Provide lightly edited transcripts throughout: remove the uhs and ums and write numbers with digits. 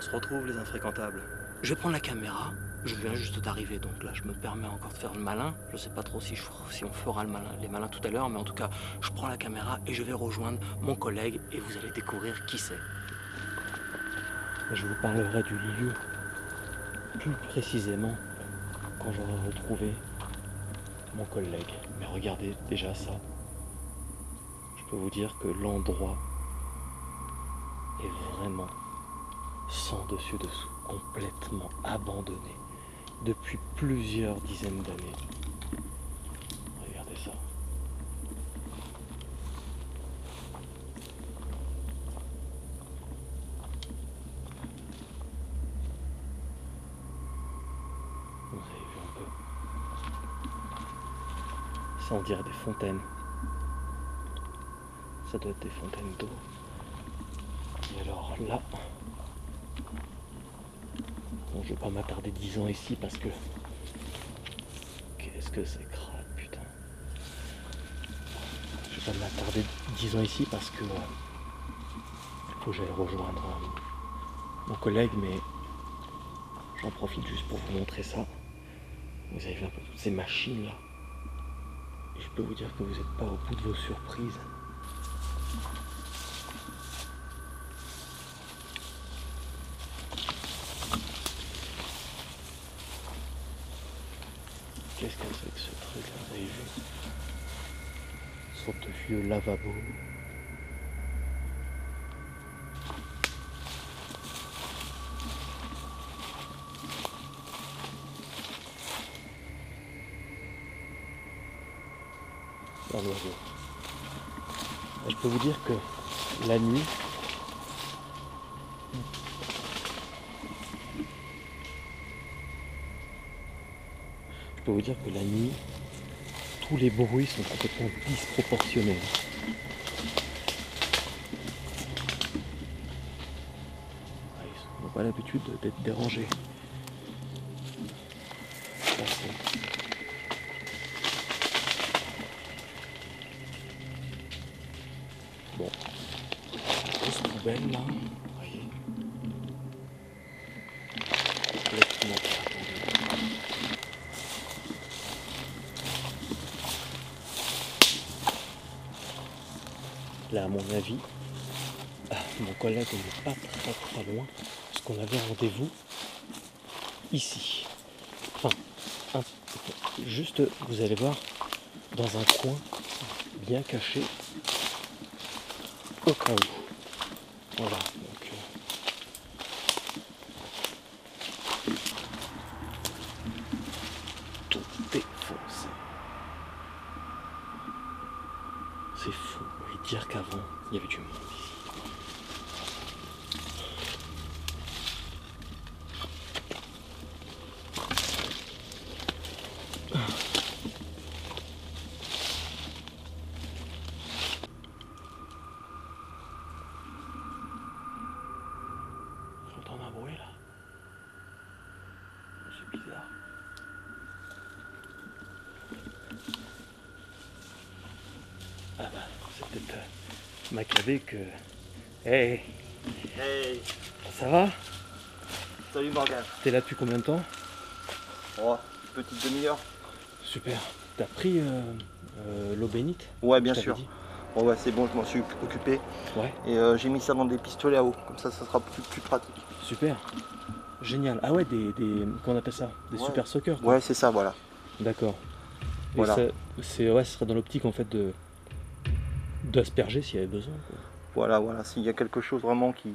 se retrouve, les infréquentables. Je vais prendre la caméra, je viens juste d'arriver, donc là je me permets encore de faire le malin. Je sais pas trop si on fera les malins tout à l'heure, mais en tout cas, je prends la caméra et je vais rejoindre mon collègue et vous allez découvrir qui c'est. Je vous parlerai du lieu plus précisément quand j'aurai retrouvé mon collègue. Mais regardez déjà ça. Je peux vous dire que l'endroit est vraiment sans dessus dessous, complètement abandonné depuis plusieurs dizaines d'années. Regardez ça. Vous avez vu un peu. Ça, on dirait des fontaines. Ça doit être des fontaines d'eau. Et alors là, bon, je vais pas m'attarder 10 ans ici parce que qu'est-ce que c'est crade, putain. Je vais pas m'attarder 10 ans ici parce que faut que j'aille rejoindre mon collègue, mais j'en profite juste pour vous montrer ça. Vous avez vu un peu toutes ces machines là. Et je peux vous dire que vous n'êtes pas au bout de vos surprises. Qu'est-ce que c'est que ce truc là, vous avez vu? Une sorte de vieux lavabo. Un oiseau. Je peux vous dire que la nuit, tous les bruits sont complètement disproportionnés. Ils n'ont pas l'habitude d'être dérangés. Bon, grosse poubelle là, vous voyez, complètement abandonnée. Là, à mon avis, mon collègue n'est pas très loin, parce qu'on avait rendez-vous ici. Enfin, juste, vous allez voir, dans un coin bien caché, au cas où. Voilà, donc tout est foncé. C'est fou, et dire qu'avant, il y avait du monde ici. J'entends un bruit là. C'est bizarre. Ah bah, c'est peut-être Maccabée que... Hey, Hey, ça va? salut Morgane. T'es là depuis combien de temps? Oh, petite demi-heure. Super. T'as pris l'eau bénite? Ouais, bien Je t'avais sûr. dit. Bon, ouais, c'est bon, je m'en suis occupé. Ouais, Et j'ai mis ça dans des pistolets à eau. Comme ça sera plus pratique. super. Génial. Ah ouais, comment on appelle ça? Des Ouais. super sockers, quoi. Ouais, c'est ça, voilà. D'accord. Et Voilà. ça, ce serait dans l'optique en fait d'asperger s'il y avait besoin, quoi. Voilà. S'il y a quelque chose vraiment qui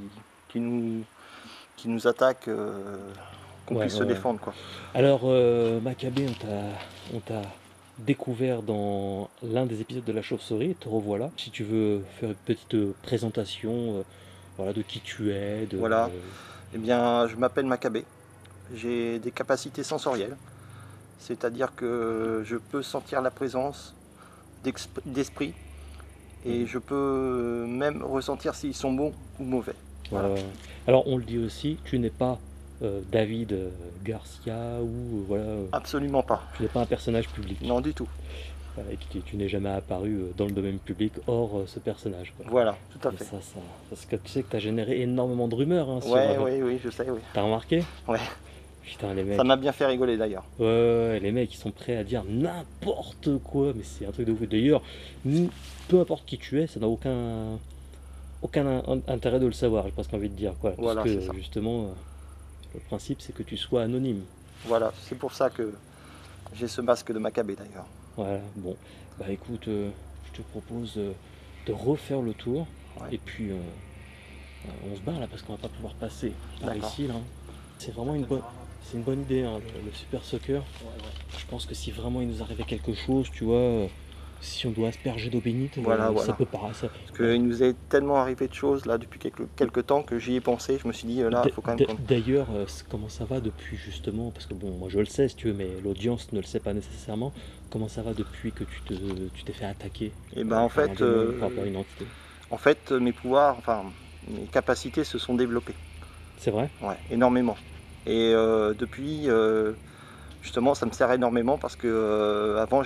nous attaque, qu'on Ouais, puisse se ouais. défendre, quoi. Alors, Maccabée, on t'a découvert dans l'un des épisodes de La Chauve-souris, et te revoilà. Si tu veux faire une petite présentation voilà, de qui tu es, Voilà. Eh bien, je m'appelle Maccabée. J'ai des capacités sensorielles. C'est-à-dire que je peux sentir la présence d'esprit. Et je peux même ressentir s'ils sont bons ou mauvais. Voilà. Alors, on le dit aussi, tu n'es pas David Garcia ou voilà. Absolument pas. Tu n'es pas un personnage public. Non, du tout. Et que tu n'es jamais apparu dans le domaine public hors ce personnage, quoi. Voilà, tout à Et fait. ça, parce que tu sais que tu as généré énormément de rumeurs hein, sur. Ouais, oui, je sais, oui. T'as remarqué? Ouais. Putain, les mecs. Ça m'a bien fait rigoler d'ailleurs. Ouais, les mecs, ils sont prêts à dire n'importe quoi, mais c'est un truc de ouf. D'ailleurs, peu importe qui tu es, ça n'a aucun intérêt de le savoir, j'ai presque envie de dire, quoi. Voilà, Parce c'est que ça. justement, le principe, c'est que tu sois anonyme. Voilà, c'est pour ça que j'ai ce masque de Maccabée d'ailleurs. Voilà, bon. Bah écoute, je te propose de refaire le tour, Ouais. et puis on se barre là, parce qu'on va pas pouvoir passer par D'accord. ici, là. C'est vraiment une bonne idée, hein, le Super Soccer. Je pense que si vraiment il nous arrivait quelque chose, tu vois, si on doit asperger d'eau bénite, Voilà. ça peut paraître. Parce qu'il nous est tellement arrivé de choses là depuis quelques temps que j'y ai pensé. Je me suis dit là, il faut quand même qu'on... D'ailleurs, comment ça va depuis justement, parce que bon, moi je le sais si tu veux, mais l'audience ne le sait pas nécessairement. Comment ça va depuis que tu t'es fait attaquer? Et ben en fait, par rapport à une entité. mes pouvoirs, enfin mes capacités se sont développées. C'est vrai? Ouais, énormément. Et depuis, justement, ça me sert énormément parce que avant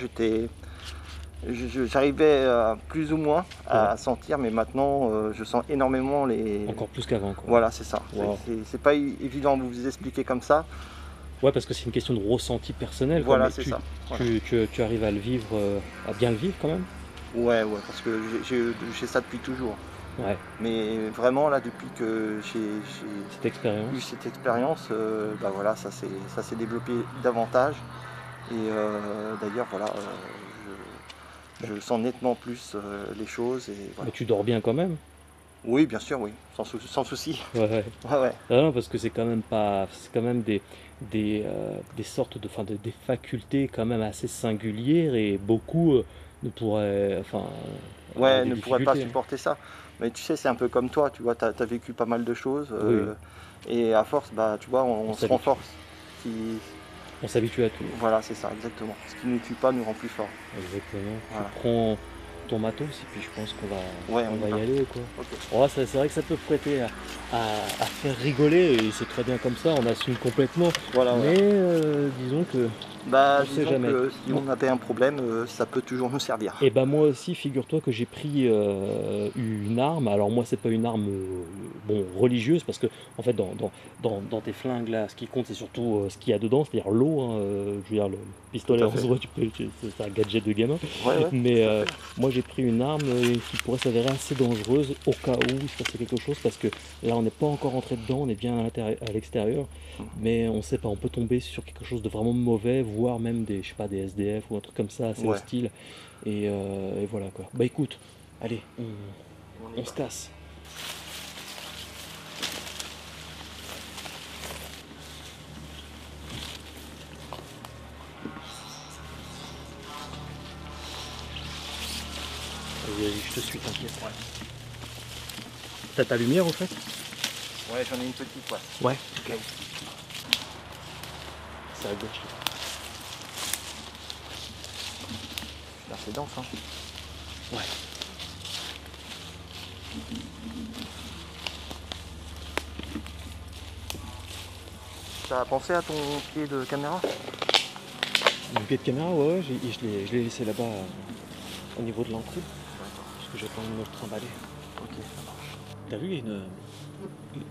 j'arrivais plus ou moins à sentir, mais maintenant je sens énormément les... Encore plus qu'avant, quoi. Voilà, c'est ça. Wow. C'est pas évident de vous expliquer comme ça. Ouais, parce que c'est une question de ressenti personnel. Voilà, quoi, c'est ça. Voilà. Tu arrives à le vivre, à bien le vivre quand même? Ouais, parce que j'ai ça depuis toujours. Ouais. Mais vraiment, là, depuis que j'ai eu cette expérience, bah voilà, ça s'est développé davantage. Et d'ailleurs, voilà, je sens nettement plus les choses. Et voilà. Mais tu dors bien quand même? Oui, bien sûr, oui, sans souci. Ouais. Ouais. Non, parce que c'est quand même pas, c'est quand même des sortes des facultés quand même assez singulières et beaucoup ne pourraient, Ouais, ne pourraient pas supporter ça. Mais tu sais, c'est un peu comme toi, tu vois, tu as vécu pas mal de choses. Oui. Et à force, bah, tu vois, on se renforce. On s'habitue à tout. Voilà, c'est ça, exactement. Ce qui ne nous tue pas nous rend plus fort. Exactement. Voilà. Tu prends ton matos et puis je pense qu'on va y aller, quoi. Okay. Oh, c'est vrai que ça peut prêter à faire rigoler et c'est très bien comme ça, on assume complètement. Voilà, mais disons que disons jamais. Que si on avait un problème, ça peut toujours nous servir. Et bah moi aussi, figure-toi que j'ai pris une arme. Alors moi, c'est pas une arme religieuse, parce que en fait, dans tes flingues là, ce qui compte, c'est surtout ce qu'il y a dedans, c'est-à-dire l'eau. Je veux dire, le pistolet en soi, c'est un gadget de gamin. Ouais, mais moi, j'ai pris une arme qui pourrait s'avérer assez dangereuse au cas où il se passait quelque chose, parce que là, on n'est pas encore rentré dedans, on est bien à l'extérieur, mais on sait pas, on peut tomber sur quelque chose de vraiment mauvais, voire même des SDF ou un truc comme ça, assez hostile. Et voilà quoi. Bah écoute, allez, on se casse. Vas-y, je te suis, t'inquiète. Ouais. T'as ta lumière au fait? Ouais, j'en ai une petite, ouais. Ouais, ok. C'est à gauche. Là, c'est dense, hein. Ouais. T'as pensé à ton pied de caméra? Mon pied de caméra, ouais, je l'ai laissé là-bas au niveau de l'entrée. Parce que j'ai pas envie de me le trimballer. Ok, ça marche. T'as vu,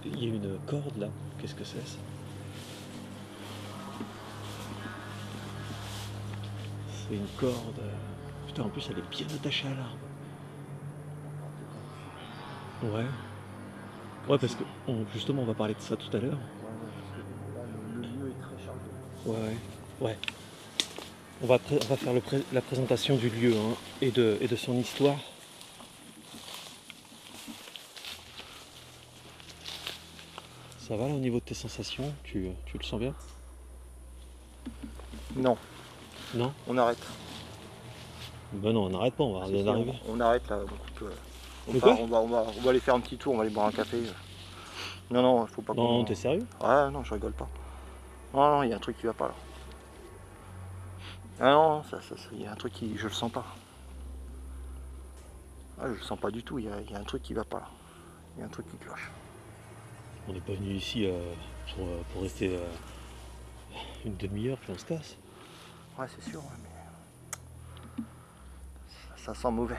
il y a une corde là. Qu'est-ce que c'est ça? C'est une corde. Putain, en plus elle est bien attachée à l'arbre. Ouais. Ouais, parce que justement on va parler de ça tout à l'heure. Le lieu est très chargé. Ouais. On va faire la présentation du lieu hein, et de son histoire. Ça va là au niveau de tes sensations? Tu le sens bien? Non. Non? On arrête. Ben non, on n'arrête pas, on va bien arriver. On arrête là, on va aller faire un petit tour, on va aller boire un café. Non, faut pas. Non, t'es sérieux? Ouais, non, je rigole pas. Non, il y a un truc qui va pas là. Ah non, il y a un truc qui. Je le sens pas. Ah, je le sens pas du tout, il y a un truc qui va pas là. Il y a un truc qui cloche. On n'est pas venu ici pour rester une demi-heure puis on se casse. Ouais, c'est sûr, mais Ça sent mauvais.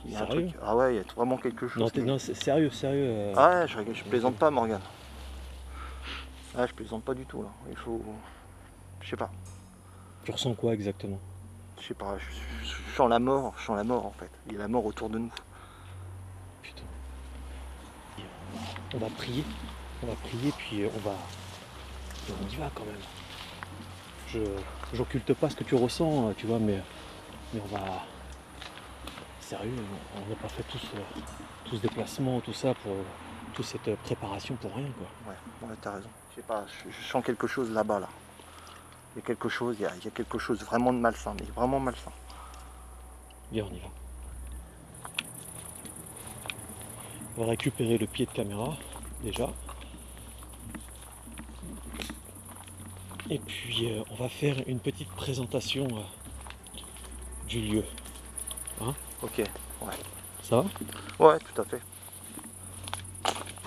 Il y a un Sérieux? truc. Ah ouais, il y a vraiment quelque chose. Non, c'est sérieux, sérieux. Ah ouais, je plaisante pas, Morgane. Ah, je plaisante pas du tout là. Il faut. Je sais pas. Tu ressens quoi exactement? Je sais pas. Je sens la mort. Je sens la mort en fait. Il y a la mort autour de nous. Putain. On va prier. On va prier, puis on y va quand même. J'occulte pas ce que tu ressens, tu vois, mais on va. Sérieux, on n'a pas fait tout ce déplacement, tout ça, pour toute cette préparation pour rien, quoi. Ouais, t'as raison. Je sais pas, je sens quelque chose là-bas, là. Il y a quelque chose, il y a quelque chose vraiment de malsain, mais vraiment malsain. Viens, on y va. On va récupérer le pied de caméra, déjà. Et puis, on va faire une petite présentation du lieu. Hein? Ok, ouais. Ça va? Ouais, tout à fait.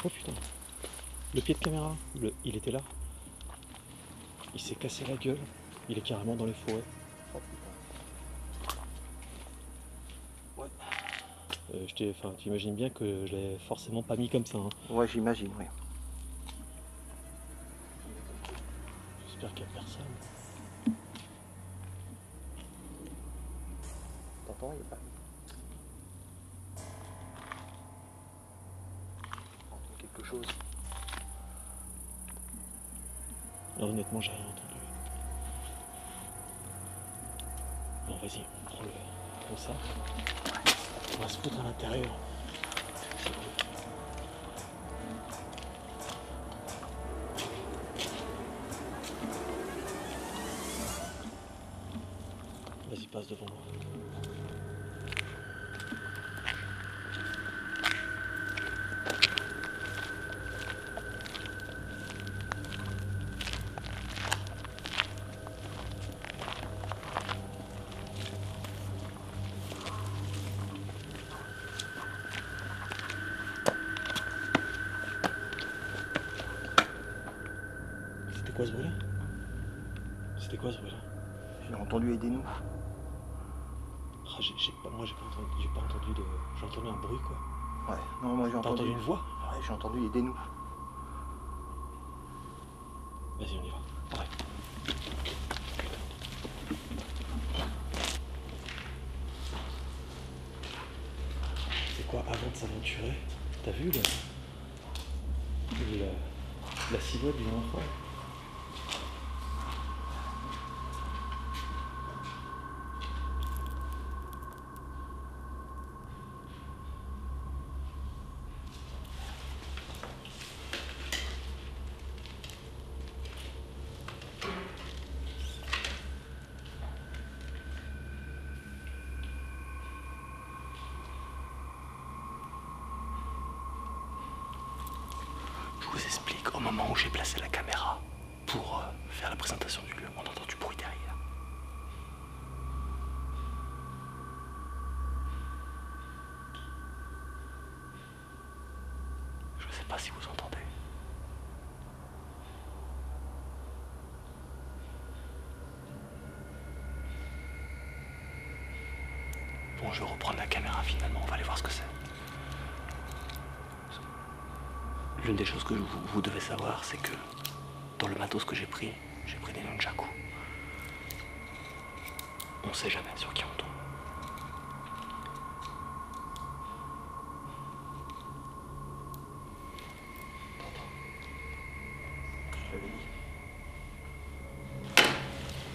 Oh putain. Le pied de caméra, il était là. Il s'est cassé la gueule. Il est carrément dans les forêts. Oh putain. Ouais. Tu imagines bien que je l'ai forcément pas mis comme ça. Hein. Ouais, j'imagine, oui. J'espère qu'il n'y a personne. T'entends, il n'y a pas. Quelque chose. Non, honnêtement, j'ai rien entendu. Bon, vas-y, prends ça. On va se foutre à l'intérieur. Vas-y, passe devant moi. C'était quoi ce bruit-là? C'était quoi ce bruit-là? J'ai entendu aidez-nous. Ah, moi j'ai pas entendu de. J'ai entendu un bruit quoi. Ouais, non, moi j'ai T'as entendu. entendu une voix? Ouais, j'ai entendu aidez-nous. Vas-y, on y va. Ouais. C'est quoi avant de s'aventurer? T'as vu la silhouette d'une enfant? Je vous explique, au moment où j'ai placé la caméra pour faire la présentation du lieu, on entend du bruit derrière. Je ne sais pas si vous entendez. Bon, je vais reprendre la caméra finalement, on va aller voir ce que c'est. L'une des choses que vous devez savoir, c'est que dans le matos que j'ai pris des nunchakus. On sait jamais sur qui on tombe. Je l'avais dit.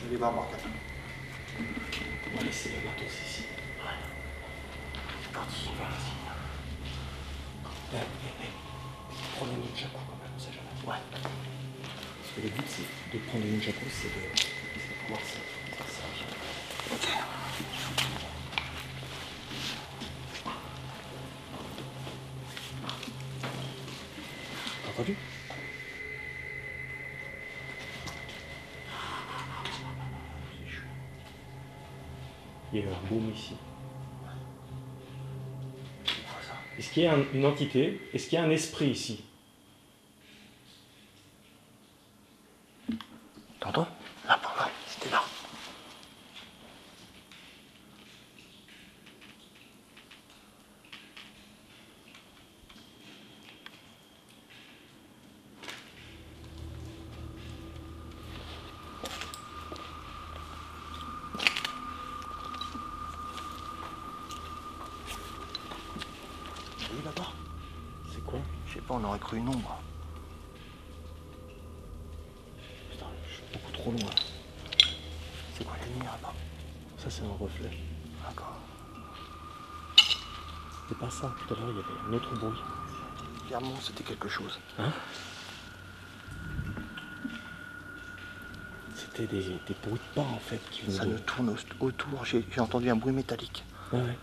Je vais voir Morgane. On va laisser le matos ici. Ouais. C'est parti, on va ici. Prends le nunchaku quand même, on sait jamais. Ouais. Parce que le but c'est de prendre le nunchaku, c'est de pouvoir ça. Ok. T'as entendu? Il y a eu un boom ici. Est-ce qu'il y a une entité? Est-ce qu'il y a un esprit ici? T'entends? Là, c'était là. pas, on aurait cru une ombre. Putain, je suis beaucoup trop loin. C'est quoi la lumière là-bas? Ça, c'est un reflet. D'accord. C'est pas ça. Tout à l'heure, il y avait un autre bruit. Clairement, c'était quelque chose. Hein? C'était des bruits de pas en fait qui Ça venaient nous tourne autour. J'ai entendu un bruit métallique. Ouais.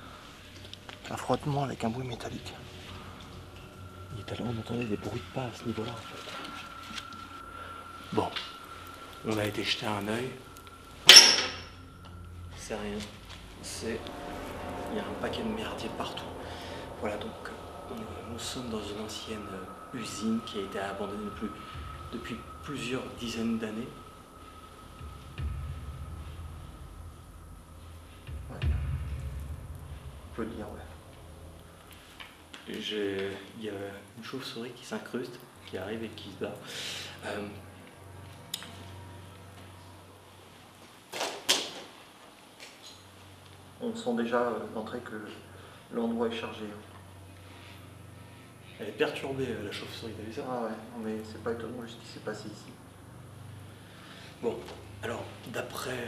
Un frottement avec un bruit métallique. Et tout à l'heure, on entendait des bruits de pas à ce niveau-là en fait. Bon, on a été jeter un œil. C'est rien. Il y a un paquet de merdier partout. Voilà, donc nous sommes dans une ancienne usine qui a été abandonnée depuis plusieurs dizaines d'années. Ouais. On peut le dire, ouais. Il y a une chauve-souris qui s'incruste, qui arrive et qui se bat. On sent déjà d'entrée que l'endroit est chargé. Elle est perturbée, la chauve-souris, t'as vu ça? Ah ouais, non, mais c'est pas étonnant ce qui s'est passé ici. Bon, alors, d'après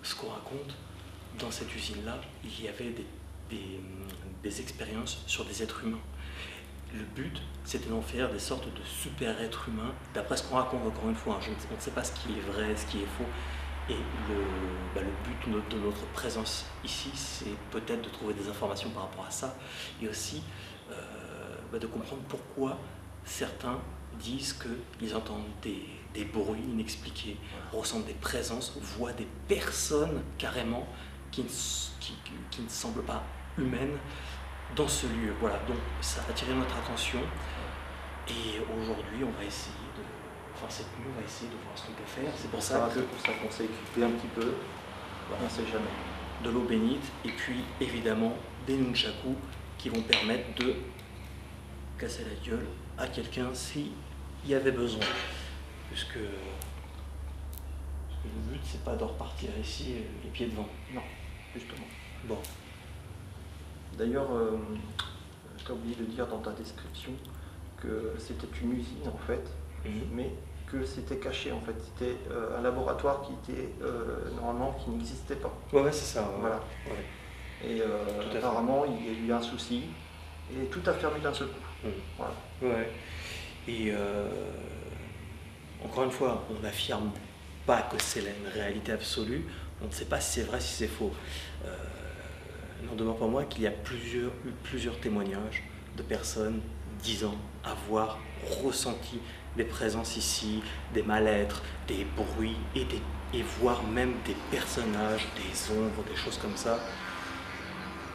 ce qu'on raconte, dans cette usine-là, il y avait des expériences sur des êtres humains. Le but, c'était d'en faire des sortes de super êtres humains. D'après ce qu'on raconte, encore une fois, hein, on ne sait pas ce qui est vrai, ce qui est faux. Et le but de notre présence ici, c'est peut-être de trouver des informations par rapport à ça. Et aussi de comprendre pourquoi certains disent qu'ils entendent des bruits inexpliqués, ressentent des présences, voient des personnes carrément qui ne semblent pas humaines dans ce lieu. Voilà, donc ça a attiré notre attention. Et aujourd'hui, on va essayer cette nuit, on va essayer de voir ce qu'on peut faire. C'est pour ça qu'on s'est équipé un petit peu. Voilà. On ne sait jamais. De l'eau bénite et puis évidemment des nunchakus qui vont permettre de casser la gueule à quelqu'un s'il y avait besoin. Puisque le but, c'est pas de repartir ici les pieds devant. Non, justement. Bon. D'ailleurs, tu as oublié de dire dans ta description que c'était une usine en fait, mais que c'était caché en fait. C'était un laboratoire qui était normalement qui n'existait pas. Ouais, c'est ça. Voilà. Ouais. Et apparemment, il y a eu un souci et tout a fermé d'un seul coup. Voilà. Ouais. Et encore une fois, on n'affirme pas que c'est une réalité absolue. On ne sait pas si c'est vrai, si c'est faux. N'en demeure pas moins qu'il y a eu plusieurs témoignages de personnes disant avoir ressenti des présences ici, des mal-être, des bruits et voire même des personnages, des ombres, des choses comme ça.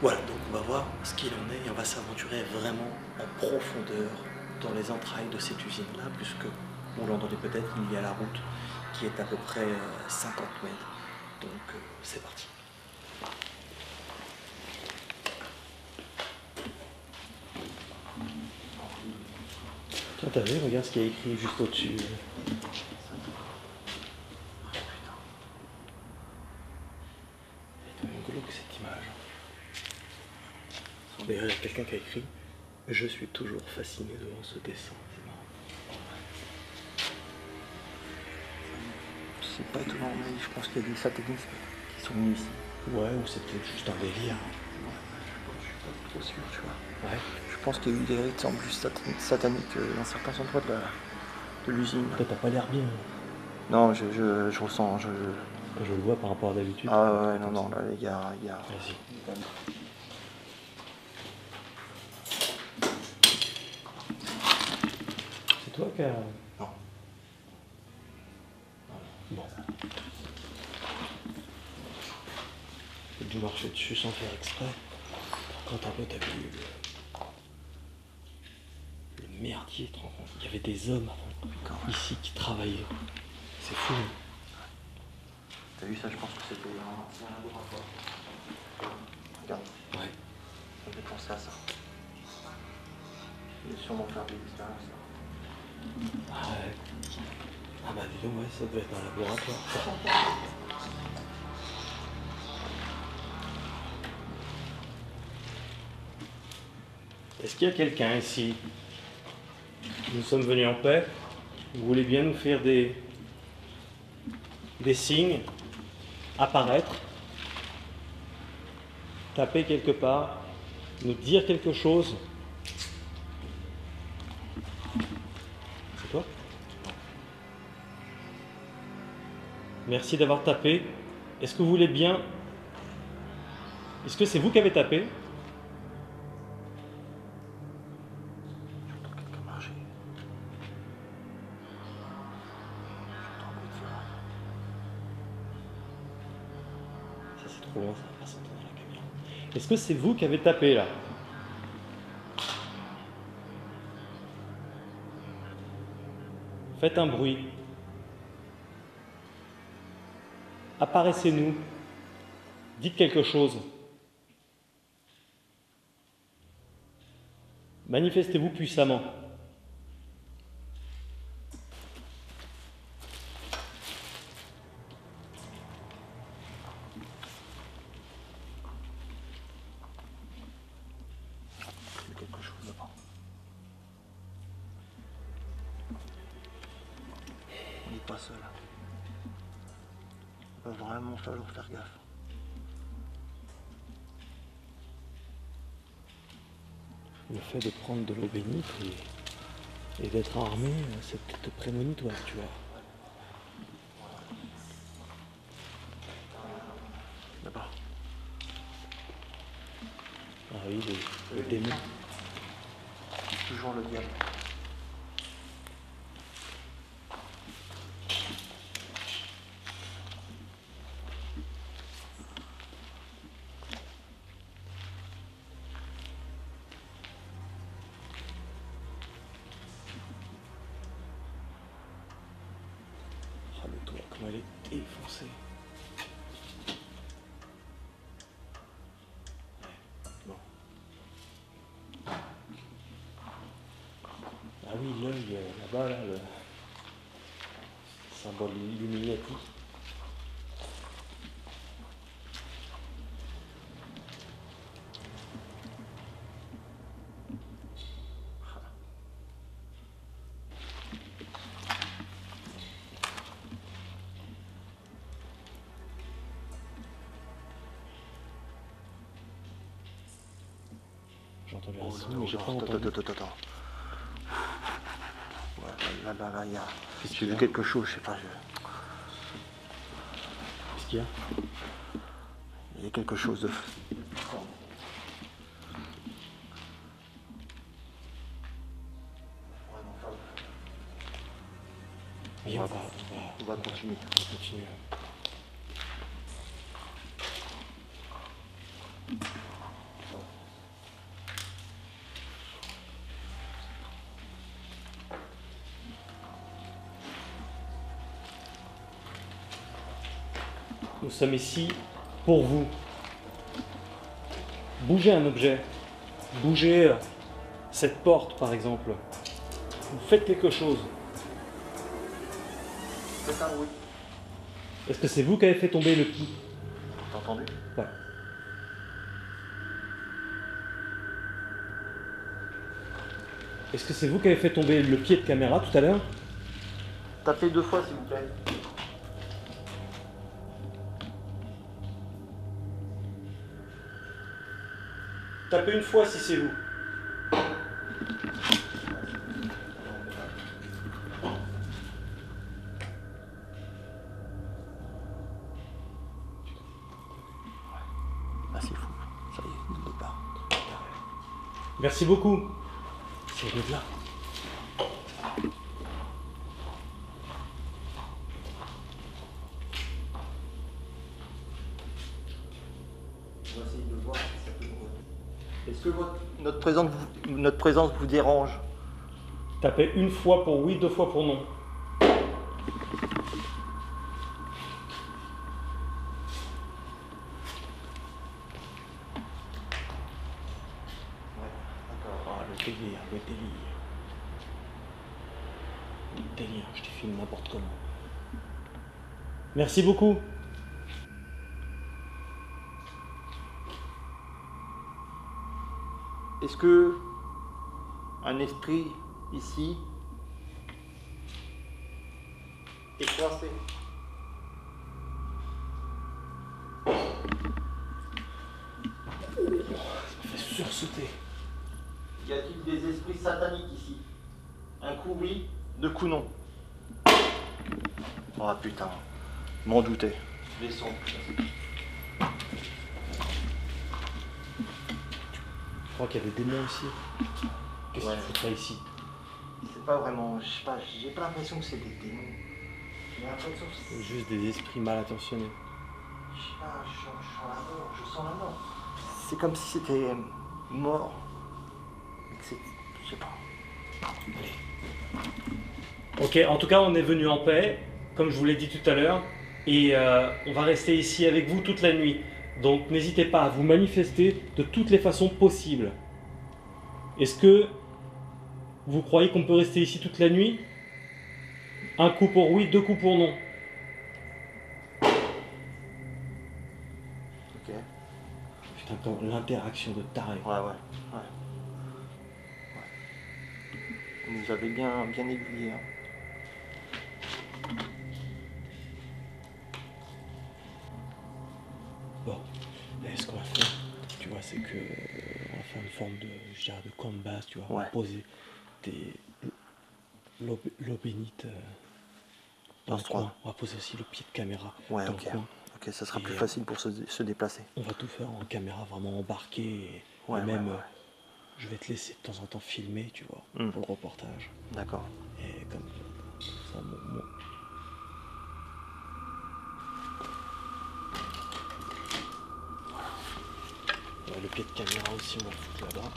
Voilà, donc on va voir ce qu'il en est et on va s'aventurer vraiment en profondeur dans les entrailles de cette usine-là, puisque, vous l'entendez peut-être, il y a la route qui est à peu près 50 mètres. Donc c'est parti. Tiens, t'as vu, regarde ce qu'il y a écrit juste au-dessus. C'est glauque cette image. D'ailleurs, il y a quelqu'un qui a écrit « Je suis toujours fasciné devant ce dessin ». C'est marrant. C'est pas étonnant, mais je pense qu'il y a des satanistes qui sont venus ici. Ouais, ou c'est peut-être juste un délire. Je suis pas trop sûr, tu vois. Ouais. Je pense qu'il y a eu des rites en plus sataniques dans certains endroits de l'usine. Toi, t'as pas l'air bien. Non, je ressens. Je le vois par rapport à d'habitude. Ah ouais, non, là, il y a... Vas-y. C'est toi qui as... Non. Bon. J'ai dû marcher dessus sans faire exprès. Quand un peu t'as vu le merdier, tu te rends compte. Il y avait des hommes avant, ici qui travaillaient. C'est fou. T'as vu ça, je pense que c'était un laboratoire. Regarde. Ouais. On peut penser à ça. Il a sûrement fait des expériences. Ah ouais. Ah bah dis donc, ouais, ça devait être un laboratoire. Est-ce qu'il y a quelqu'un ici? Nous sommes venus en paix. Vous voulez bien nous faire des signes, apparaître, taper quelque part, nous dire quelque chose. C'est toi? Merci d'avoir tapé. Est-ce que vous voulez bien... Est-ce que c'est vous qui avez tapé? J'entends quelqu'un marcher. J'entends un bruit de ferraille. Ça c'est trop loin, ça va pas s'entendre dans la caméra. Est-ce que c'est vous qui avez tapé là? Faites un bruit. Apparaissez-nous. Dites quelque chose. Manifestez-vous puissamment. Il y a quelque chose là-bas. On n'est pas seul. Il va vraiment falloir faire gaffe. Le fait de prendre de l'eau bénite et d'être armé, c'est peut-être prémonitoire, tu vois. Là-bas. Ah oui, le démon. Toujours le diable. Oh, le toit, comment elle est défoncée. Bon. Ah oui, l'œil là-bas, là, le symbole Illuminati. J'ai entendu un son, mais j'ai pas entendu. Attends. Ouais, là, il y a... Qu'est-ce J'ai qu'il y vu a? quelque chose, je sais pas. Qu'est-ce qu'il y a? Il y a quelque chose de... Oui, On va continuer. On va continuer. Nous sommes ici pour vous. Bougez un objet. Bougez cette porte, par exemple. Vous faites quelque chose. C'est ça, oui. Est-ce que c'est vous qui avez fait tomber le pied? T'as entendu? Ouais. Est-ce que c'est vous qui avez fait tomber le pied de caméra tout à l'heure? Tapez 2 fois, s'il vous plaît. Tapez une fois si c'est vous. Ah, c'est fou. Ça y est, il est pas. Merci beaucoup. C'est de là. On va essayer de voir si ça peut nous retenir. Est-ce que notre présence vous dérange? Tapez une fois pour oui, 2 fois pour non. Le délire, le délire. Le délire, je te filme n'importe comment. Merci beaucoup. Est-ce que un esprit ici T'es coincé. Ça me fait sursauter. Y a-t-il des esprits sataniques ici? Un coup oui, deux coups non. Oh putain, m'en doutais. Descends. Je crois qu'il y a des démons ici. Qu'est-ce Ouais. que tu fous pas ici? C'est pas vraiment, je sais pas, j'ai pas l'impression que c'est des démons. J'ai l'impression que C'est juste des esprits mal intentionnés. je sais pas, je sens la mort, je sens la mort. C'est comme si c'était mort. Et que c'est, je sais pas. Ok, en tout cas, on est venu en paix, comme je vous l'ai dit tout à l'heure, et on va rester ici avec vous toute la nuit. Donc n'hésitez pas à vous manifester de toutes les façons possibles. Est-ce que vous croyez qu'on peut rester ici toute la nuit? Un coup pour oui, deux coups pour non. Ok. Putain, quand l'interaction de taré. Ouais. Vous nous avez bien aiguillé. Hein. Bon, et ce qu'on va faire, tu vois, c'est que on va faire une forme de, je dirais, de camp de base, tu vois. On va Ouais. poser l'eau bénite dans Dans le ce coin. coin. On va poser aussi le pied de caméra Ouais, dans ok. le coin. Ok, ça sera Et, plus facile pour se déplacer. On va tout faire en caméra vraiment embarquée et Ouais, même ouais. je vais te laisser de temps en temps filmer, tu vois, pour le reportage. D'accord. Et comme ça, ouais, le pied de caméra aussi, on va le foutre là-bas.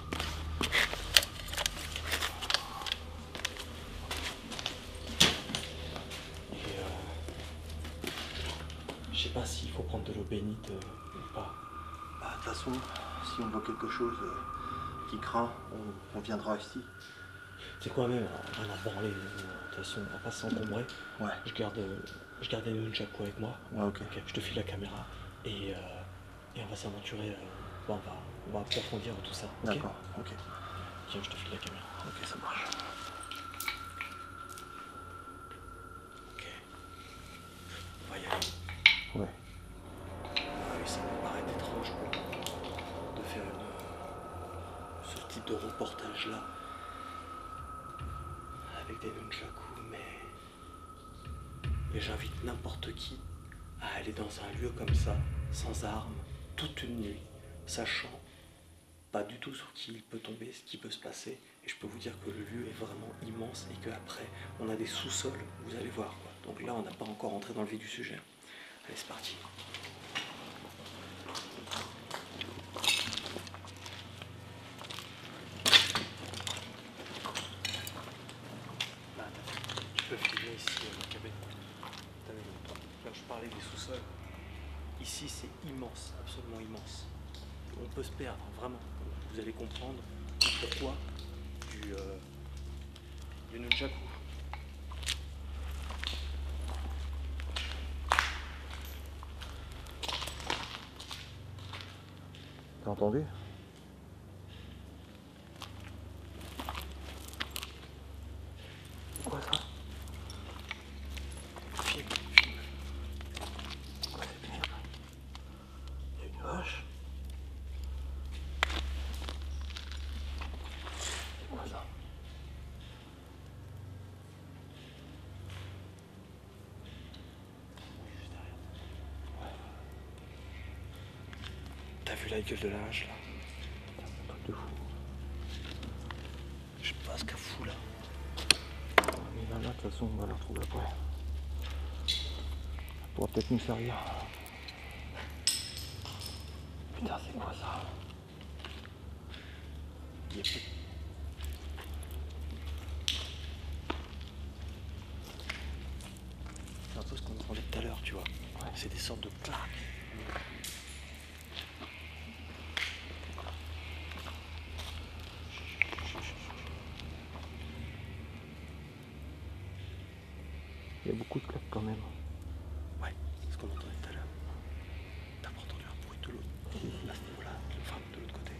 Et je sais pas s'il faut prendre de l'eau bénite ou pas. Bah, de toute façon, si on voit quelque chose qui craint, on viendra ici. C'est quoi même, on va en branler, de toute façon, on va pas s'encombrer. Ouais. Je garde les nunchaku avec moi. Ouais, ok. Je te file la caméra et on va s'aventurer. Bon, on va approfondir tout ça. Okay. D'accord, ok. Tiens, je te file la caméra. Ok, ça marche. Ok. On va y aller. Ouais. Oui, ça me paraît étrange de faire ce type de reportage là avec des nunchaku, mais j'invite n'importe qui à aller dans un lieu comme ça, sans armes, toute une nuit, sachant pas du tout sur qui il peut tomber, ce qui peut se passer. Et je peux vous dire que le lieu est vraiment immense et qu'après, on a des sous-sols, vous allez voir quoi. Donc là, on n'a pas encore entré dans le vif du sujet. Allez, c'est parti. Tu peux filmer ici, ma cabane. Là, je parlais des sous-sols. Ici, c'est immense, absolument immense. On peut se perdre, vraiment. Vous allez comprendre pourquoi du nunchaku. T'as entendu? C'est quoi ça? Filme. Quoi cette merde? Il y a une vache? C'est quoi ça? Juste derrière. Ouais. T'as vu la gueule de la hache là? Un truc de fou. Je sais pas ce qu'elle fout là. Mais là, de toute façon, on va la retrouver après. Ça pourra peut-être nous servir. Putain, c'est quoi ça? Il y a pas... C'est un peu ce qu'on entendait tout à l'heure, tu vois. Ouais. C'est des sortes de plaques. Il y a beaucoup de claques quand même. Ouais, c'est ce qu'on entendait tout à l'heure. T'as pas entendu un bruit de l'autre, à ce niveau-là, enfin de l'autre côté.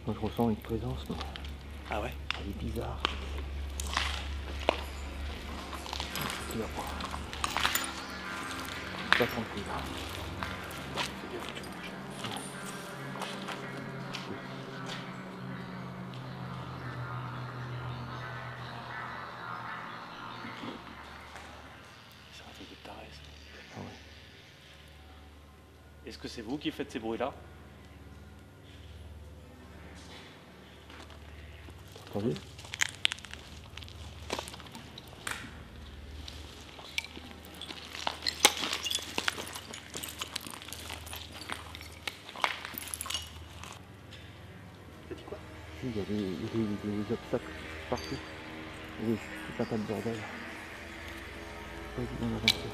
Moi je ressens une présence, mais Ah ouais? elle est bizarre. tu vas voir. Pas tranquille. C'est un truc de taré, ça. Ah ouais. Est-ce que c'est vous qui faites ces bruits-là? T'as entendu? T'as dit quoi? Il y a des obstacles partout. Oui, c'est pas de bordel. Pas évident d'avancer.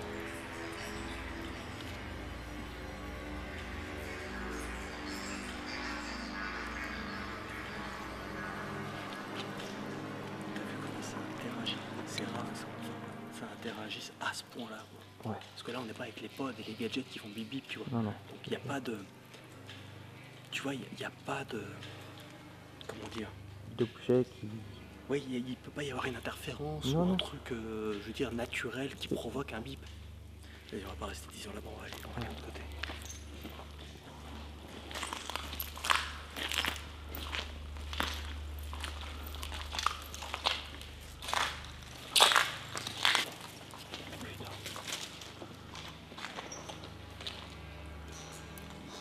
T'as vu comment ça interagit? C'est rare ça interagisse à ce point-là, quoi. Ouais. Parce que là, on n'est pas avec les pods et les gadgets qui font bip bip, tu vois. Non, non. Donc il n'y a pas de... Tu vois, il n'y a pas de... Comment dire? D'objets qui... Oui, il ne peut pas y avoir une interférence Non, ou un non. truc, je veux dire, naturel qui provoque un bip. Et on va pas rester 10 ans là-bas, on va aller de l'autre côté.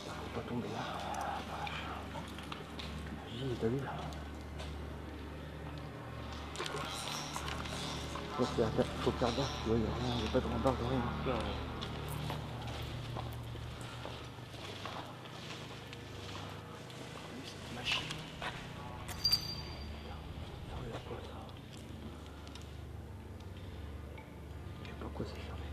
Faut pas tomber là. Vas-y, t'as vu là? Faut faire gaffe, tu vois, il n'y a pas de rembarre de rien. Cette machine. Ça regarde quoi ça? Je sais pas quoi ça servait.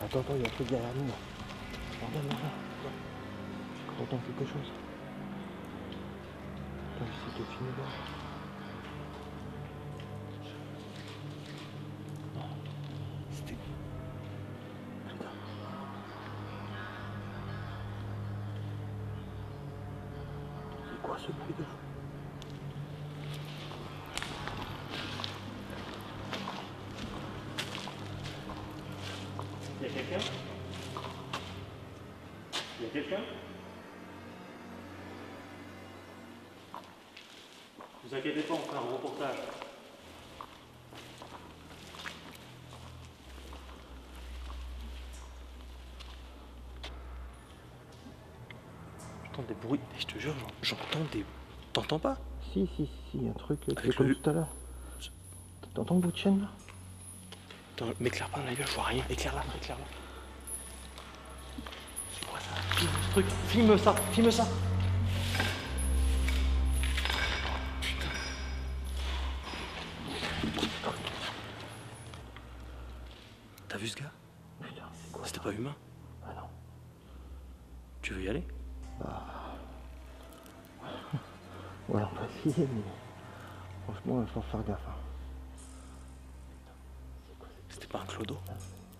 Attends, il y a un truc derrière nous là. Regarde. J'entends quelque chose. Attends, j'essaie de filmer là. C'était... Putain. C'est quoi ce bruit de fou? Il y a quelqu'un? Il y a quelqu'un? Vous inquiétez pas, on fait un reportage. J'entends des bruits, je te jure, j'entends des... T'entends pas? Si, un truc Avec c'est comme le- tout à l'heure. T'entends le bruit de chaîne là? Attends, m'éclaire pas dans la gueule, je vois rien. Éclaire là. C'est quoi ça? Filme ce truc, filme ça. Putain. T'as vu ce gars? Putain, c'est quoi? C'était pas humain. Ah non. Tu veux y aller? Ouais, on va essayer, mais franchement, il faut faire gaffe. Hein. C'est quoi cette... C'était pas un clodo?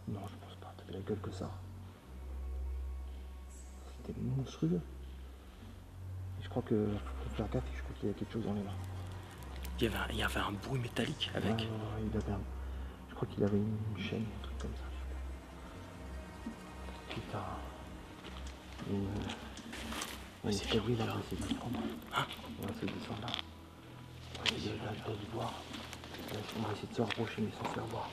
Non, je pense pas. T'avais la gueule que ça. C'était monstrueux. Et je crois que faut faire gaffe. Je crois qu'il y a quelque chose dans les mains. Il y avait un bruit métallique avec. Ouais, il avait je crois qu'il avait une chaîne, un truc comme ça. Putain. Ouais, c'est c'est oui, là, là. on va essayer de le prendre. Hein? On va essayer de descendre là. On va essayer de le voir. On va essayer de se rapprocher, mais sans se faire voir.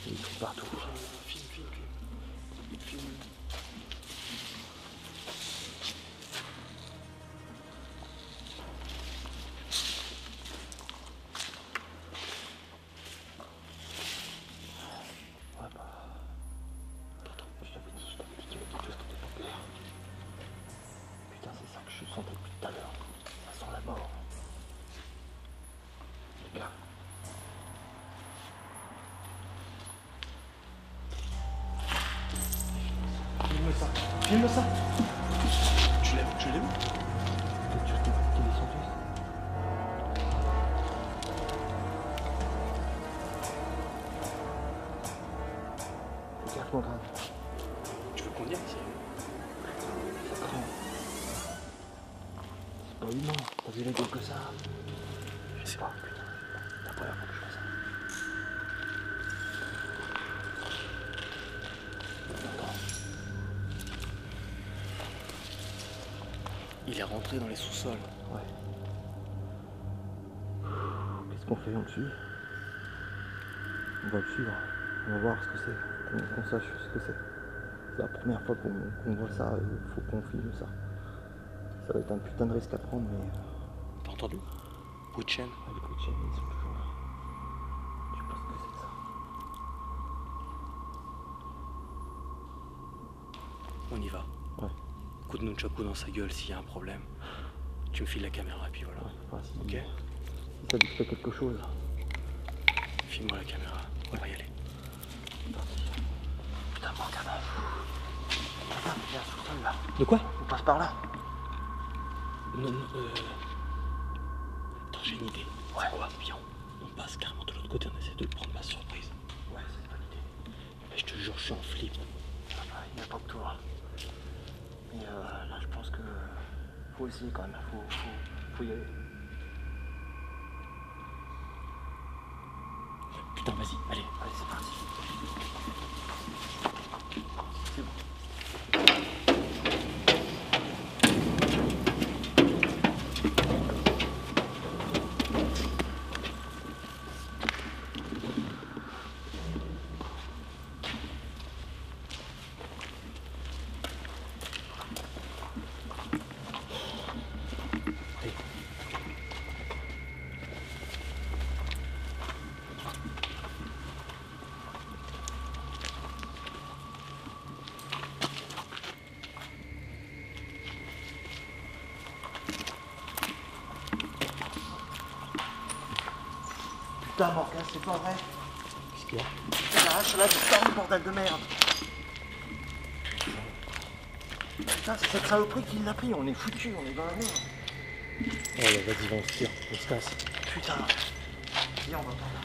Il est partout. Filme. Ouais, bah. Je t'avais dit qu'il y avait quelque chose qui était populaire. Putain, c'est ça que je sentais depuis tout à l'heure. Ça sent la mort. Les gars. Filme ça. Filme ça. Tu l'as où? Regarde mon grave. Tu veux qu'on y aille ici? Ça craint. C'est pas humain. T'as vu la gueule que ça? Je sais pas, putain. La première fois que je fais ça. Attends. Il est rentré dans les sous-sols. Ouais. Qu'est-ce qu'on fait? On le suit? On va le suivre. On va voir ce que c'est. Qu'on sache ce que c'est. C'est la première fois qu'on voit ça. Il faut qu'on filme ça. Ça va être un putain de risque à prendre, mais... T'as entendu? Bruit de chaîne. Ah, les coups de chaîne, ils sont toujours là. Je sais pas ce que c'est que ça. On y va. Ouais. Coup de nunchaku dans sa gueule s'il y a un problème. Tu me files la caméra et puis voilà. Enfin, si, Ok? si ça lui fait quelque chose. Filme-moi la caméra. On va y aller. C'est parti. Putain, mon gamin. Regarde, il y a un sous-sol là. De quoi? On passe par là. Non, Attends, j'ai une idée. Ouais. C'est quoi? Viens, on passe carrément de l'autre côté, on essaie de le prendre ma surprise. Ouais, c'est une bonne idée. Mais je te jure, je suis en flip. Ah bah, il n'y a pas que toi. Mais là, je pense que faut essayer quand même. Faut y aller. Putain, vas-y, allez. Allez, c'est parti. C'est bon. Putain, Morgane, c'est pas vrai. Qu'est-ce qu'il y a? Il arrache la distance, bordel de merde. Putain, c'est cette saloperie qui l'a pris. On est foutus, on est dans la merde. Oh là, vas-y, va, on se tire, on se casse. Putain. Viens, on va par là.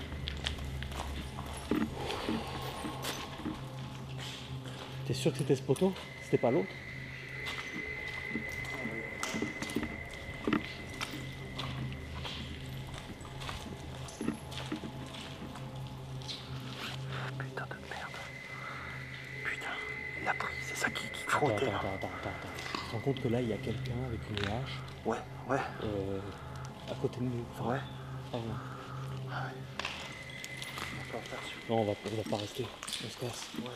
T'es sûr que c'était ce poteau? C'était pas l'autre? Putain de merde. Putain, il l'a pris, c'est ça qui Attends, frottait. attends, attends. Tu te rends compte que là, il y a quelqu'un avec une hache Ouais, ouais, à côté de nous. Enfin, ouais. ah, non. On peut en faire dessus. Non, on va pas rester. On se casse. Ouais.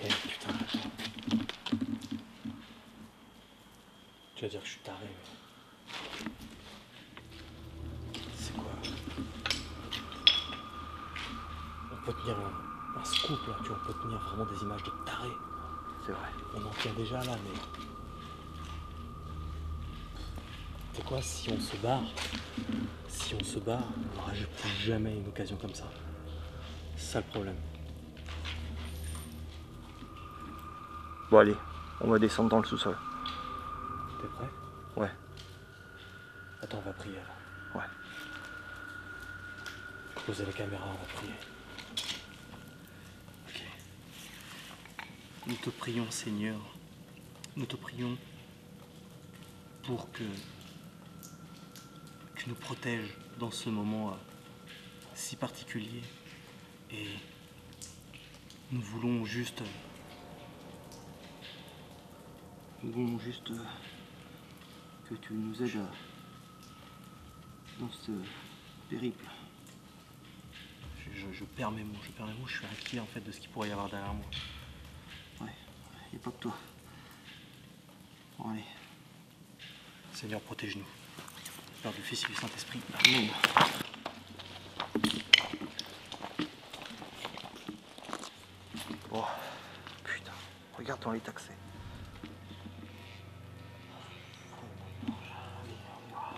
Eh putain. Tu vas dire que je suis taré, mais... C'est quoi? On peut tenir un scoop là, tu vois, on peut tenir vraiment des images de taré. C'est vrai. On en tient déjà là, mais... C'est quoi, si on se barre, on n'aura plus jamais une occasion comme ça. C'est ça le problème. Bon, allez, on va descendre dans le sous-sol. T'es prêt? Ouais, Attends, on va prier alors. ouais. Je vais poser la caméra, on va prier. Ok. Nous te prions, Seigneur. Nous te prions pour que tu nous protèges dans ce moment si particulier. Et nous voulons juste que tu nous aides dans ce périple. Je perds mes mots, je suis inquiet en fait de ce qu'il pourrait y avoir derrière moi. Ouais, il n'y a pas que toi. Bon, allez. Seigneur, protège-nous. Père du Fils et du Saint-Esprit. Amen. Oh, putain, regarde dans les taxés.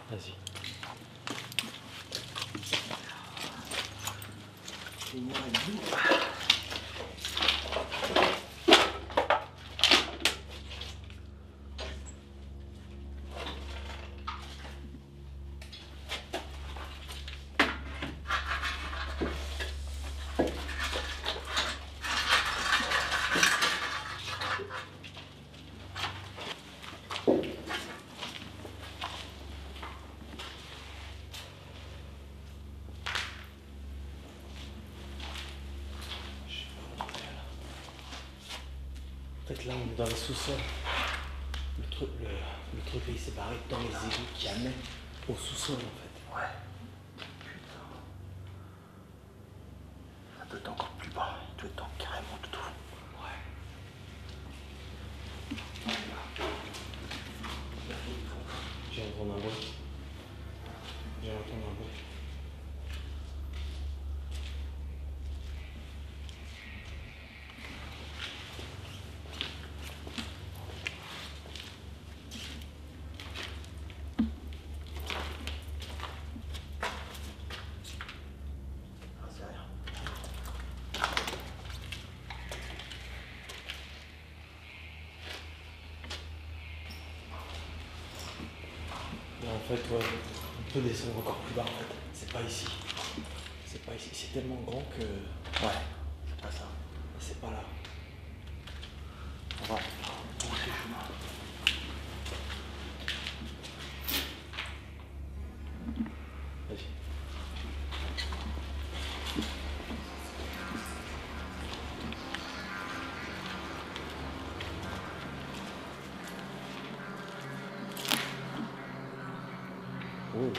Vas-y. En fait, là, on est dans les sous-sols. Le truc, il s'est barré dans les égouts qui amènent au sous-sol, en fait. Ouais. Putain. Ça doit être encore plus bas. Il doit être carrément tout au fond. Ouais. J'ai entendu un bruit. J'ai entendu un bruit. En fait, ouais, on peut descendre encore plus bas en fait. C'est pas ici. C'est pas ici. C'est tellement grand que. Ouais, c'est pas ça. C'est pas là. On va pousser le chemin. Vas-y. Oh.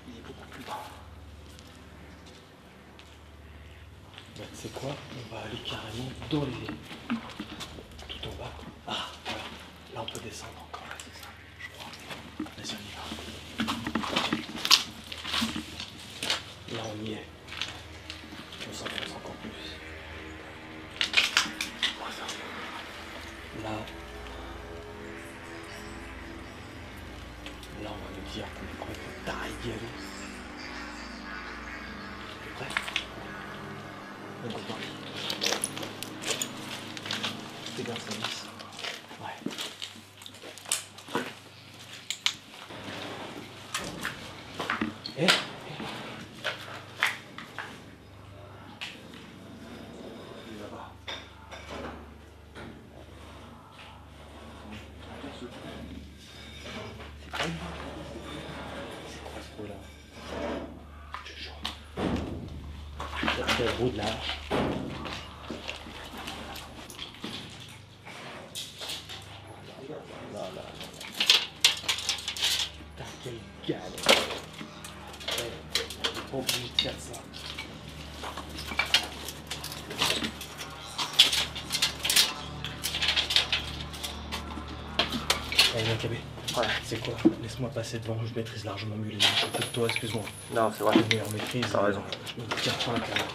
Il est beaucoup plus bas. Bah, tu sais quoi? On va aller carrément dans les. Tout en bas. Ah, voilà. Là, on peut descendre encore. Là, c'est ça. Je crois. Vas-y, on y va. Là, on y est. On s'enfonce encore plus. Là, on va nous dire qu'on est complètement taré d'y aller. T'es prêt? On est parti. C'était bien ça, Miss. Ouais. Eh? C'est le bruit de la hache. Là. Putain, quelle galère. On n'est pas obligé de faire ça. Allez, Macabé. Ouais. C'est quoi? Laisse-moi passer devant, je maîtrise largement mieux les lignes. Je de toi, excuse-moi. Non, c'est vrai. Je meilleure maîtrise. T'as raison. Je me tiens pas à la caméra.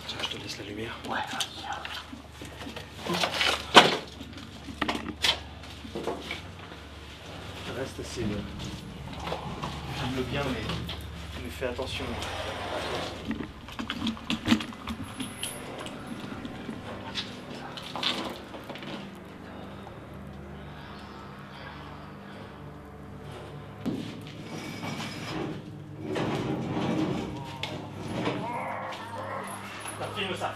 Tiens, je te laisse la lumière. Ouais. Reste assez. Filme bien, mais fais attention. Filme ça.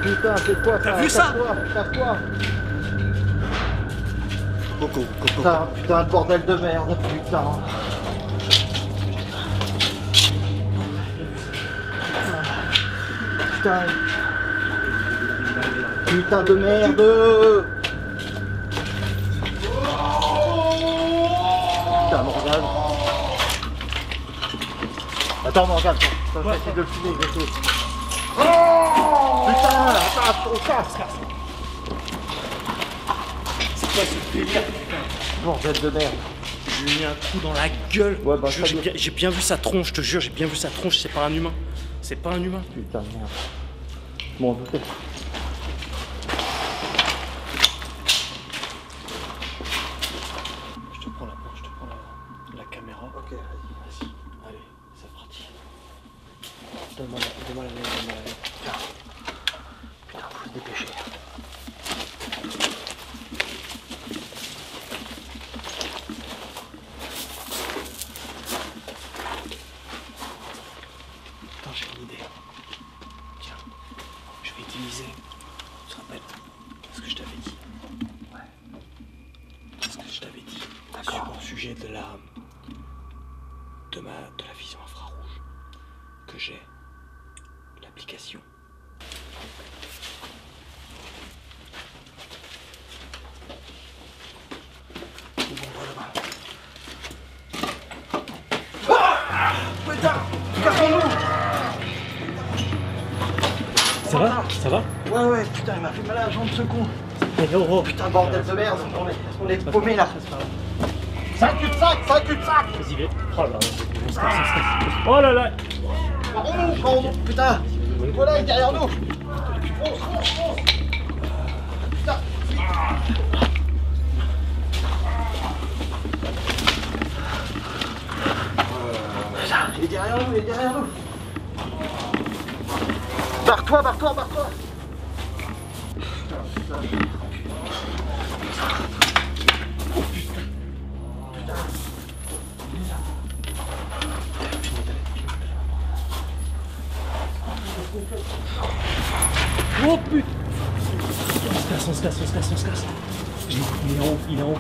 Putain, c'est quoi ça? T'as vu ça? Casse-toi. Coco. Putain de bordel de merde, putain. Putain de merde. Putain, Morgane. Attends, Morgane, je vais essayer de le filmer, je vais. Putain, attends, on casse. quoi ce délire, putain? Bordel de merde. Je lui ai mis un coup dans la gueule. Ouais, bah, Jure, j'ai bien vu sa tronche, je te jure, j'ai bien vu sa tronche, c'est pas un humain. C'est pas un humain. Putain de merde. Je m'en doutais. Je te prends la caméra. Ok, vas-y. Vas-y, allez, c'est parti. Donne-moi la mienne, donne-moi la mienne. Tiens. Putain, faut se dépêcher. Putain, j'ai une idée. Tiens, je vais utiliser. Tu te rappelles ce que je t'avais dit? Ouais. Ce que je t'avais dit. D'accord. Au sujet de la vision infrarouge que j'ai. L'application. Putain, cassons-nous. Ça va? Ça va? Ouais, putain, il m'a fait mal à la jambe ce con. Eh, oh, oh. Putain, bordel de merde, on est paumé là. C'est un cul-de-sac, c'est un cul-de-sac. Vas-y, viens. Oh là là, on se casse. Oh là là. Pardon, putain. Voilà, il est derrière nous. Fonce. Putain. Putain, il est derrière nous, Barre-toi. Oh putain. On se casse. Il est en haut.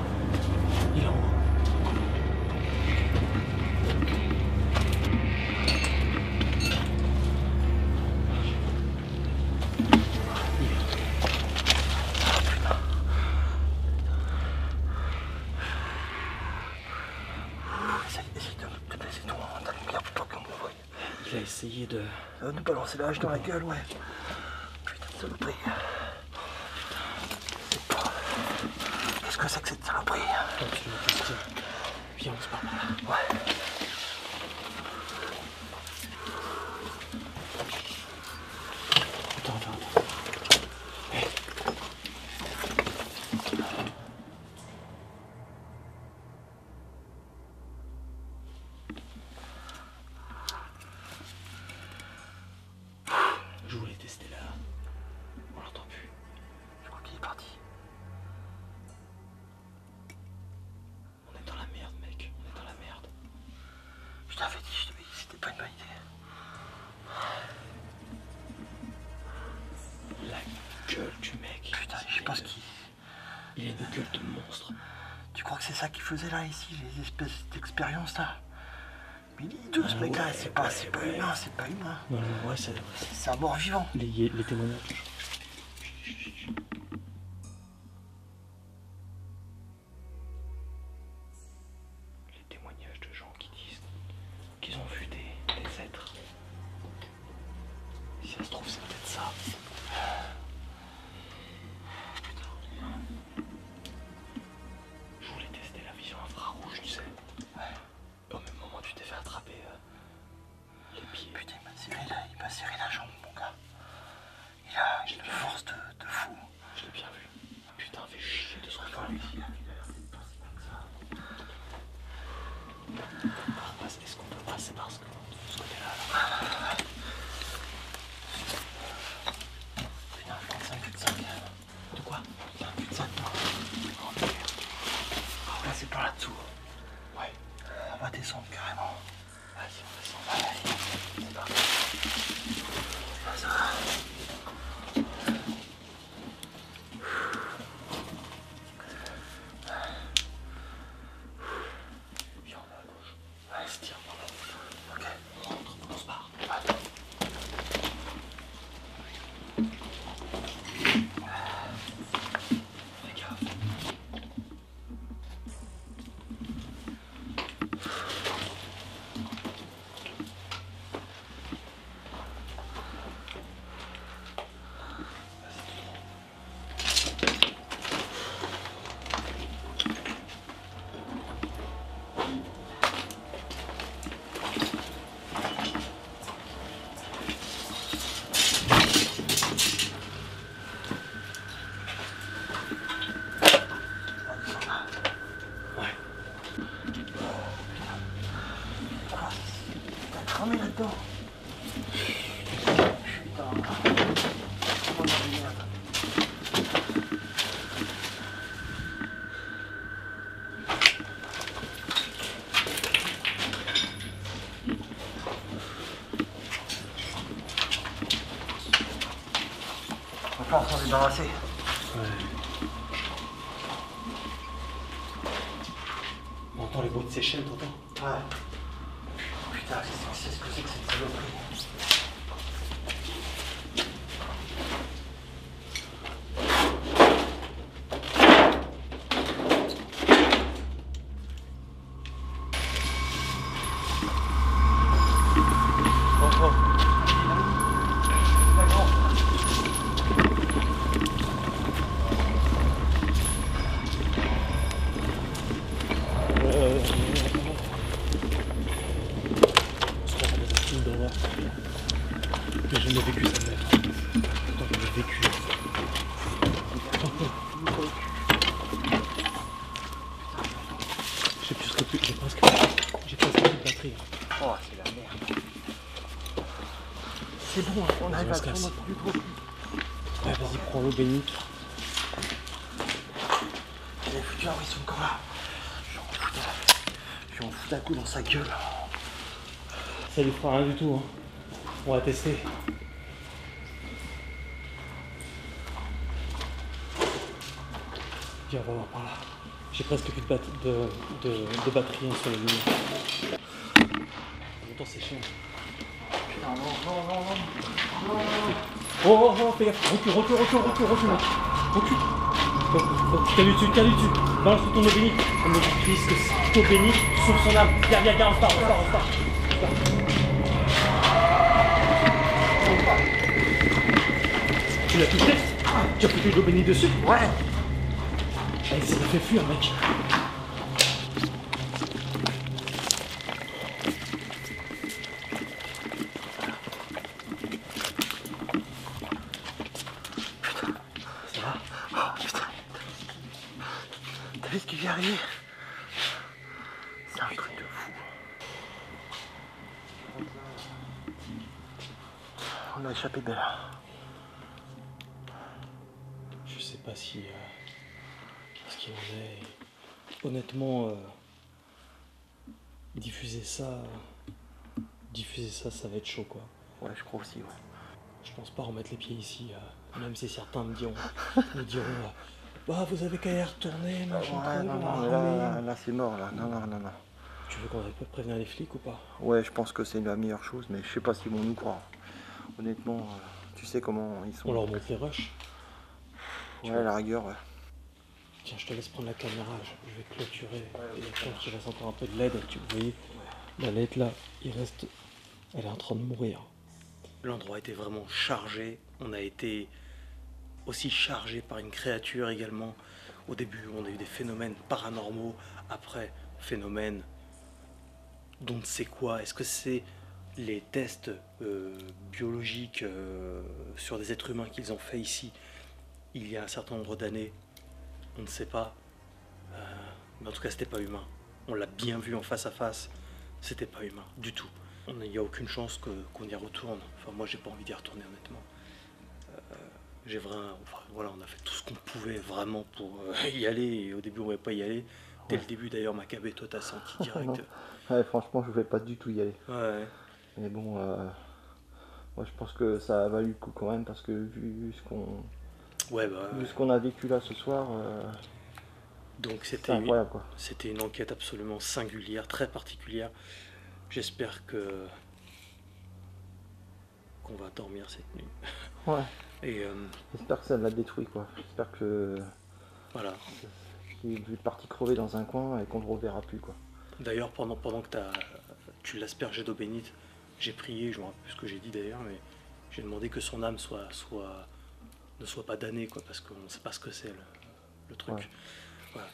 Il a essayé de... Ça va nous balancer la hache dans la gueule, ouais. Putain de saloperie. C'est pas... Qu'est-ce que c'est que cette saloperie? Viens, on se part par là. Ouais. Attends. Hey. Je voulais tester là. On l'entend plus. Je crois qu'il est parti. On est dans la merde, mec. On est dans la merde. Je t'avais dit, c'était pas une bonne idée. La gueule du mec. Putain, je sais pas ce qu'il... Il a une gueule de monstre. Tu crois que c'est ça qu'il faisait là, ici, les espèces d'expériences là? Mais il est hideux ce mec là, c'est pas humain, c'est pas humain. Non, ouais, C'est un mort vivant. Les témoignages. Les témoignages de gens qui disent qu'ils ont vu des êtres. Si ça se trouve, c'est peut-être ça. Je voulais tester la vision infrarouge, tu sais. Au même moment, tu t'es fait attraper les pieds. Putain, il m'a serré la jambe, mon gars. Il a une force de fou. Je l'ai bien vu. Putain, fait chier de se retrouver ici. Est-ce qu'on peut passer par ce côté-là là? Putain, c'est un cul-de-sac. De quoi? C'est un cul-de-sac, toi. Oh merde. Là, c'est par là-dessous. Ouais. On va descendre carrément. Vas-y, on descend. Allez, c'est parti. Ça va. Viens, on va à gauche. Allez, se tire par là. Ok. On rentre, on se barre. Fais gaffe. Attends. Putain. Oh, merde. Encore s'en débarrasser. Ouais. On entend les bruits de ses chaînes, t'entends? Ouais. Putain, c'est ce que c'est que cette saloperie. J'ai jamais vécu ça, mec. Putain, j'en ai vécu. J'ai presque plus de batterie. Oh, c'est la merde. C'est bon, hein, on arrive à tourner notre plus gros. Ouais, vas-y, prends l'eau bénite. Les futurs, ils sont encore là. Je vais en foutre un coup dans sa gueule. Ça lui fera rien du tout, hein. On va tester. Viens, on va voir par là. J'ai presque plus de batterie sur la lumière. Longtemps c'est chiant. Putain, non. Oh, fais gaffe. Recule, mec. Recule. Calme dessus. Balance ton eau bénite. On me dit que c'est eau bénite sur son âme. Viens, on se part. Tu l'as touché? Tu as foutu de l'eau bénite dessus? Ouais. Allez, ça m'a fait fuir, mec. Ça va? Oh putain. T'as vu ce qui vient arriver? C'est un truc de fou. On a échappé belle. Je sais pas si ce qu'il en est. Honnêtement, diffuser ça, ça va être chaud, quoi. Ouais, je crois aussi, ouais. Je pense pas remettre les pieds ici, même si certains me diront, bah vous avez qu'à y retourner, machin. Ouais, non, là c'est mort, là. Non. Tu veux qu'on prévenir les flics ou pas? Ouais, je pense que c'est la meilleure chose, mais je sais pas s'ils vont nous croire. Honnêtement, tu sais comment ils sont. On leur montre les rushs. Ouais, à la rigueur, ouais. Tiens, je te laisse prendre la caméra, je vais clôturer. Et quand je reste encore un peu de LED, vous voyez, la LED là, elle est en train de mourir. L'endroit était vraiment chargé, on a été aussi chargé par une créature également. Au début, on a eu des phénomènes paranormaux, après, phénomènes dont on ne sait quoi. Est-ce que c'est les tests biologiques sur des êtres humains qu'ils ont fait ici il y a un certain nombre d'années? On ne sait pas. Mais en tout cas, c'était pas humain. On l'a bien vu en face à face. C'était pas humain du tout. Il n'y a aucune chance qu'on y retourne. Enfin, moi, j'ai pas envie d'y retourner, honnêtement. Voilà, on a fait tout ce qu'on pouvait vraiment pour y aller. Et au début, on ne voulait pas y aller. Dès le début, d'ailleurs, Maccabée, toi, t'as senti direct. Ouais, franchement, je vais pas du tout y aller. Ouais. Mais bon, moi, je pense que ça a valu le coup quand même, parce que vu ce qu'on vu ce qu'on a vécu là ce soir, donc c'est incroyable, quoi. C'était une enquête absolument singulière, très particulière. J'espère qu'on va dormir cette nuit. Ouais. Et j'espère que ça l'a détruit, quoi. J'espère que voilà. qu'il est parti crever dans un coin et qu'on le reverra plus, quoi. D'ailleurs, pendant que tu l'aspergeais d'eau bénite, j'ai prié, je me rappelle plus ce que j'ai dit d'ailleurs, mais j'ai demandé que son âme ne soit pas damnée, quoi, parce qu'on ne sait pas ce que c'est le truc. Ouais. Voilà.